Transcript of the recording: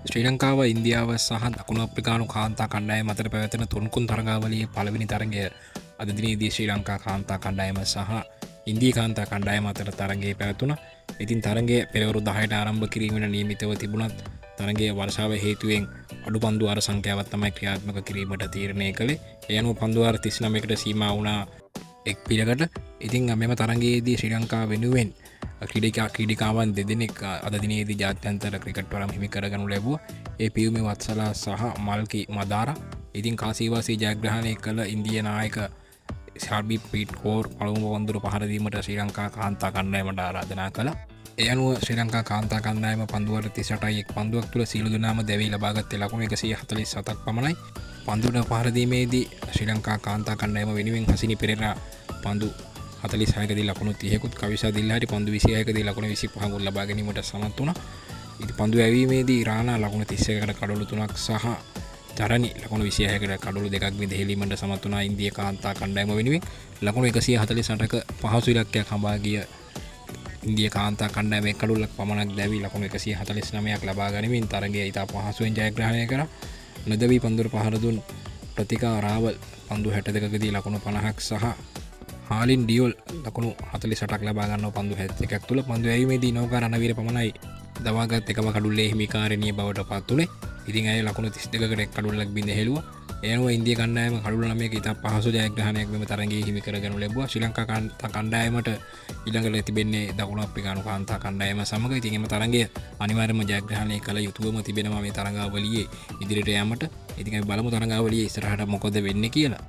ශ්‍රී ලංකාව ඉන්දියාව සහ දකුණු අප්‍රිකානු කාන්තා කණ්ඩායම අතර පැවැතෙන තුන්කුන් තරගාවලියේ පළවෙනි තරගය අද දිනේදී ශ්‍රී ලංකා කාන්තා කණ්ඩායම සහ ඉන්දියා කාන්තා කණ්ඩායම අතර තරගය පැවැතුණා. ඉතින් තරගය පෙරවරු 10ට ආරම්භ කිරීමට නියමිතව තිබුණත් තරගයේ වර්ෂාව හේතුවෙන් අඩු පන්දු වාර සංඛ්‍යාවක් තමයි ක්‍රියාත්මක කිරීමට තීරණය කළේ. ඒ අනුව පන්දු වාර 39කට සීමා වුණා එක් පිළකට. ඉතින් මෙම තරගයේදී ශ්‍රී ලංකාව වෙනුවෙන් ක්‍රීඩිකාවන් දෙදෙනෙක් අද දිනේදී ජාත්‍යන්තර ක්‍රිකට් වරම් හිමි කරගනු ලැබුවා. ඒ පියුමි වත්සලා සහ මල්කි මදාරා. ඉතින් කාසිවාසී ජයග්‍රහණය කළ ඉන්දියා නායක ශාර්බී පීට් කෝර් පළමු පන්දුර පහර දීමට ශ්‍රී ලංකා කාන්තා කණ්ඩායමට ආරාධනා කළා. ඒ අනුව ශ්‍රී ලංකා කාන්තා කණ්ඩායම පන්දුවර 38යි එක් පන්දුවක් තුළ සියලු දෙනාම දැවී ලබාගත්තේ ලකුණු 147ක් පමණයි. පන්දුවට පහර දීමේදී ශ්‍රී ලංකා කාන්තා කණ්ඩායම වෙනුවෙන් හසිනි පෙරේරා පන්දු 46කදී ලකුණු 30කුත්, කවිසා දිල්හාරි පන්දු 26කදී ලකුණු 25කුත් ලබා ගැනීමට සමත් වුණා. ඉතින් පන්දු ඇවීමේදී රානා ලකුණු 31කට කඩොළු 3ක් සහ තරණි ලකුණු 26කට කඩොළු 2ක් විදහෙලීමට සමත් වුණා. ඉන්දියා කාන්තා කණ්ඩායම වෙනුවෙන් ලකුණු 148ක පහසු ඉලක්කයක් හඹා ගිය ඉන්දියා කාන්තා කණ්ඩායම එක් කඩොල්ලක් පමණක් දැවී ලකුණු 149ක් ලබා ගැනීමෙන් තරගය ඉතා පහසුවෙන් ජයග්‍රහණය කරා. නොදැවී පන්දුර පහර දුන් ප්‍රතිකා රාවල් පන්දු 62කදී ලකුණු 50ක් සහ හාලින් ඩියෝල් ලකුණු 48ක් ලබා ගන්නවා පන්දු 71ක් තුල. පන්දු ඇවීමේදී නෞකා රණවීර පමණයි දවාගත් එකම කඩුල්ලේ හිමිකාරණිය බවට පත් වුණේ. ඉතින් ඇය ලකුණු 32කට එක් කඩුල්ලක් බිඳ හෙළුවා. ඒ අනුව ඉන්දියා කණ්ඩායම කඩුල්ල 9ක ඉතා පහසු ජයග්‍රහණයක් මෙම තරගයේ හිමි කරගනු ලැබුවා. ශ්‍රී ලංකා කණ්ඩායමට ඊළඟට තිබෙන්නේ දකුණු අප්‍රිකානු කාන්තා කණ්ඩායම සමග. ඉතින් එම තරගය අනිවාර්යයෙන්ම ජයග්‍රහණය කළ යුතුවම තිබෙනවා මේ තරගාවලියේ ඉදිරියට යාමට. ඉතින් අපි බලමු තරගාවලියේ ඉස්සරහට මොකද වෙන්නේ කියලා.